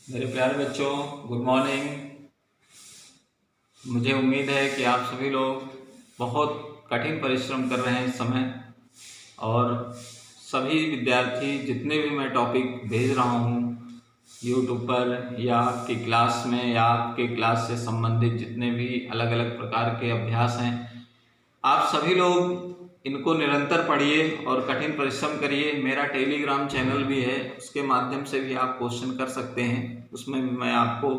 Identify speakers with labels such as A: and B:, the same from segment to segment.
A: मेरे प्यारे बच्चों, गुड मॉर्निंग। मुझे उम्मीद है कि आप सभी लोग बहुत कठिन परिश्रम कर रहे हैं इस समय। और सभी विद्यार्थी जितने भी मैं टॉपिक भेज रहा हूँ यूट्यूब पर या आपकी क्लास में या आपके क्लास से संबंधित जितने भी अलग अलग प्रकार के अभ्यास हैं, आप सभी लोग इनको निरंतर पढ़िए और कठिन परिश्रम करिए। मेरा टेलीग्राम चैनल भी है, उसके माध्यम से भी आप क्वेश्चन कर सकते हैं। उसमें भी मैं आपको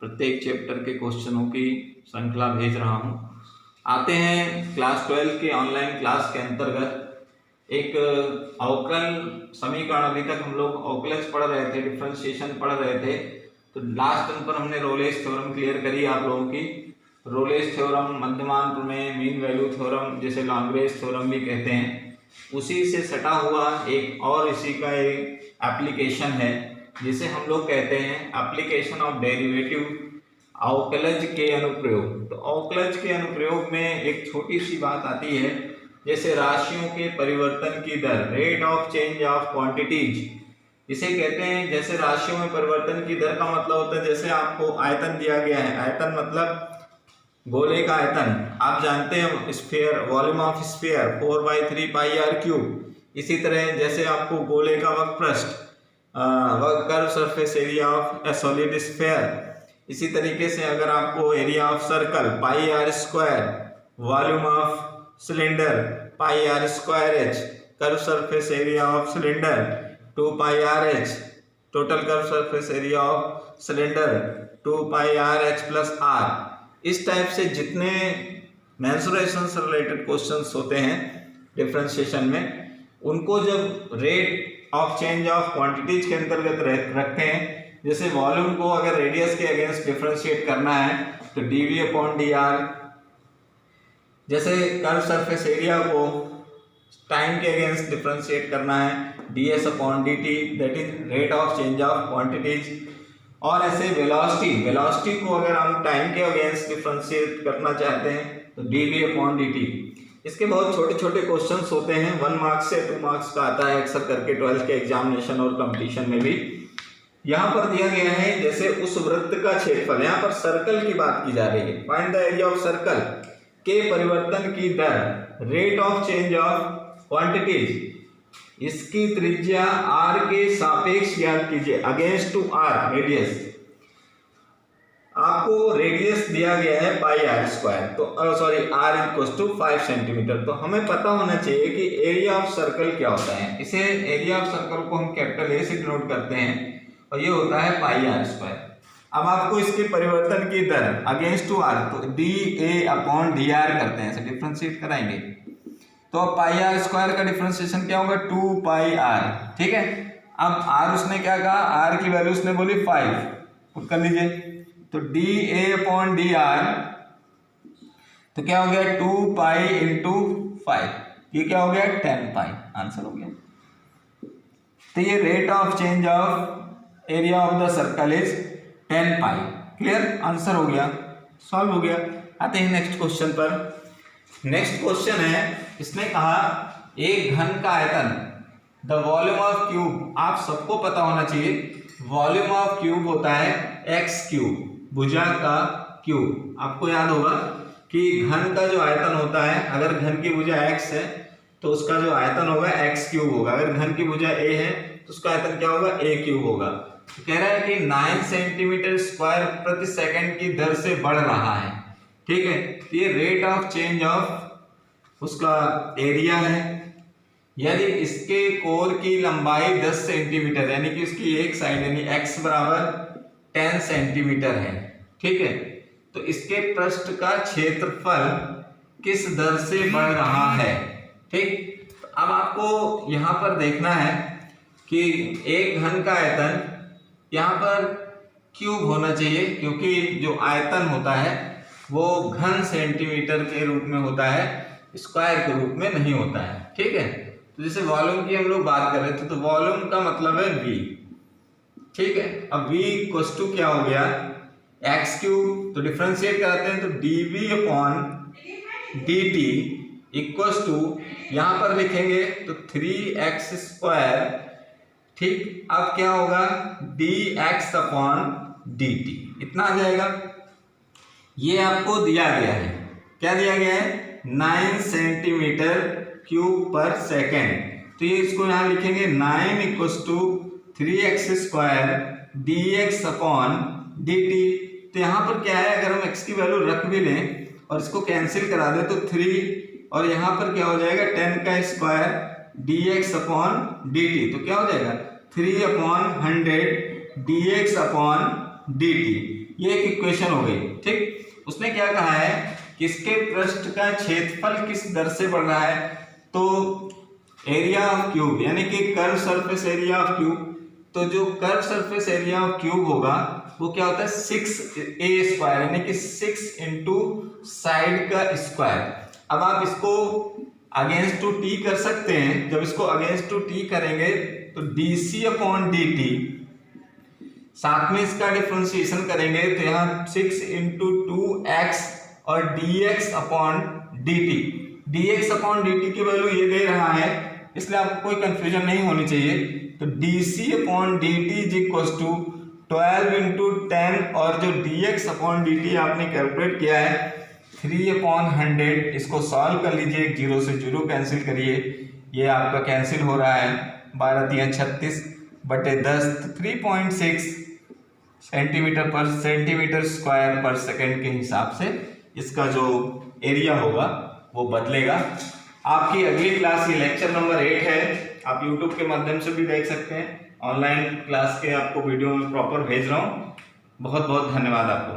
A: प्रत्येक चैप्टर के क्वेश्चनों की श्रृंखला भेज रहा हूं। आते हैं क्लास 12 के ऑनलाइन क्लास के अंतर्गत एक अवकल समीकरण। अभी तक हम लोग अवकलज पढ़ रहे थे, डिफरेंशिएशन पढ़ रहे थे। तो लास्ट टर्म पर हमने रोलेस थ्योरम क्लियर करी आप लोगों की। रोलेस थ्योरम, मध्यमान प्रमेय, मीन वैल्यू थ्योरम, जिसे लैग्रेंज थ्योरम भी कहते हैं, उसी से सटा हुआ एक और इसी का एक एप्लीकेशन है जिसे हम लोग कहते हैं एप्लीकेशन ऑफ डेरिवेटिव, अवकलज के अनुप्रयोग। तो अवकलज के अनुप्रयोग में एक छोटी सी बात आती है, जैसे राशियों के परिवर्तन की दर, rate of change of quantities, इसे कहते हैं। जैसे राशियों में परिवर्तन की दर का मतलब होता है, जैसे आपको आयतन दिया गया है, आयतन मतलब गोले का आयतन, आप जानते हैं sphere, volume of sphere 4/3 pi r cube. इसी तरह जैसे आपको गोले का वक्रपृष्ठ, curve surface area of a solid sphere. इसी तरीके से अगर आपको area of circle pi r square, volume of cylinder pi r square h, curve surface area of cylinder 2 pi r h, total curve surface area of cylinder 2 pi r h plus r. इस type से जितने mensuration से related questions होते हैं differentiation में, उनको जब rate of change of quantities के अंतर्गत रखते हैं, जैसे वॉल्यूम को अगर रेडियस के अगेंस्ट डिफरेंशिएट करना है तो dv अपॉन dr, जैसे कर्व सरफेस एरिया को टाइम के अगेंस्ट डिफरेंशिएट करना है ds upon dt, that is rate of change of quantities. और ऐसे वेलोसिटी को अगर हम टाइम के अगेंस्ट डिफरेंशिएट करना चाहते हैं तो dv अपॉन dt। इसके बहुत छोटे छोटे क्वेश्चंस होते हैं, 1 मार्क्स से 2 मार्क्स का आता है अक्सर करके 12th के एग्जामिनेशन और कंपटीशन में भी। यहाँ पर दिया गया है जैसे उस वृत्त का क्षेत्रफल, यहाँ पर सर्कल की बात की जा रही है, find the area of circle के परिवर्तन की दर, rate of change of quantities, इसकी त्रिज्या r के सापेक्ष ज्ञात कीजिए, अगेंस्ट टू r रेडियस। आपको रेडियस दिया गया है पाई आर स्क्वायर, तो sorry r equals to 5 centimetre. तो हमें पता होना चाहिए कि एरिया ऑफ सर्कल क्या होता है। इसे एरिया ऑफ सर्कल को हम कैपिटल ए से डिनोट करते हैं और ये होता है पाई आर स्क्वायर। अब आपको इसके परिवर्तन की दर अगेंस्ट टू r, तो D A upon D R करते हैं, इसे डिफरेंशिएट कराएंगे। तो अब पाई आर स्क्वायर का डिफरेंशिएशन क्या होगा, 2 पाई आर, ठीक है। अब r उसने क्या कहा, r की वैल्यू उसने बोली 5, पुट कर लीजिए, तो D A upon D R, तो क्या हो गया 2 पाई इंटू 5, ये क्या हो गया 10 पाई, आंसर हो गया। तो ये rate of change of area of the circle is 10 pi, clear, answer हो गया, सॉल्व हो गया। आते हैं नेक्स्ट क्वेश्चन पर। नेक्स्ट क्वेश्चन है, इसने कहा एक घन का आयतन, द वॉल्यूम ऑफ क्यूब, आप सबको पता होना चाहिए वॉल्यूम ऑफ क्यूब होता है x क्यूब, भुजा का क्यूब। आपको याद होगा कि घन का जो आयतन होता है, अगर घन की भुजा x है तो उसका जो आयतन होगा x क्यूब होगा, अगर घन की भुजा a है तो उसका आयतन क्या होगा, a क्यूब होगा। तो कह रहा है कि 9 सेंटीमीटर स्क्वायर प्रति सेकंड की दर से बढ़ रहा है, ठीक है। तो ये रेट ऑफ चेंज ऑफ उसका एरिया है। यदि इसके कोर की लंबाई 10 सेंटीमीटर, यानी कि उसकी एक साइड यानी x बराबर 10 सेंटीमीटर है, ठीक है, तो इसके पृष्ठ का क्षेत्रफल किस दर से बढ़ रहा है, ठीक। तो अब आपको यहाँ पर देखना है कि एक घन का आयतन यहाँ पर क्यूब होना चाहिए, क्योंकि जो आयतन होता है वो घन सेंटीमीटर के रूप में होता है, स्क्वायर के रूप में नहीं होता है, ठीक है। तो जैसे वॉल्यूम की हम लोग बात कर रहे थे, तो वॉल्यूम का मतलब है v, ठीक है। अब v इक्वल्स टू क्या हो गया, x क्यूब, तो डिफरेंशिएट कराते हैं तो dv upon dt equals to, यहाँ पर लिखेंगे तो 3x स्क्वायर
B: ठीक, अब क्या होगा, dx अपॉन dt इतना आ जाएगा। ये आपको दिया गया है, क्या दिया गया है, 9 सेंटीमीटर क्यूब पर सेकेंड। तो ये इसको यहां लिखेंगे 9 = 3x² dx अपॉन dt। तो यहाँ पर क्या है, अगर हम x की वैल्यू रख भी लें और इसको कैंसिल करा दे तो 3, और यहाँ पर क्या हो जाएगा 10² dx अपॉन dt। तो क्या हो जाएगा 3/100 dx अपॉन dt। ये एक इक्वेशन हो गई। ठीक, उसने क्या कहा है कि इसके पृष्ठ का क्षेत्रफल किस दर से बढ़ रहा है, तो एरिया ऑफ क्यूब यानी कि curve surface area of cube. तो जो curve surface area of cube होगा वो क्या होता है 6a² यानी कि 6 इंटू साइड का स्क्वायर। अब आप इसको अगेंस्ट टू टी कर सकते हैं। जब इसको अगेंस्ट टू टी करेंगे तो dc अपॉन dt, साथ में इसका डिफरेंशिएशन करेंगे तो यहाँ 6 इंटू 2x और dx upon dt। dx upon dt की वैल्यू ये दे रहा है, इसलिए आपको कोई कंफ्यूजन नहीं होनी चाहिए। तो dc अपॉन dt = 12 इंटू 10 और जो dx अपॉन dt आपने कैलकुलेट किया है 3/100। इसको सॉल्व कर लीजिए, 0 से 0 कैंसिल करिए, ये आपका कैंसिल हो रहा है, 12×3 = 36 बटे 10, 3.6 सेंटीमीटर स्क्वायर पर सेकेंड के हिसाब से इसका जो एरिया होगा वो बदलेगा। आपकी अगली क्लास ये लेक्चर नंबर 8 है। आप YouTube के माध्यम से भी देख सकते हैं। ऑनलाइन क्लास के आपको वीडियो में प्रॉपर भेज रहा हूँ। बहुत बहुत धन्यवाद आपको।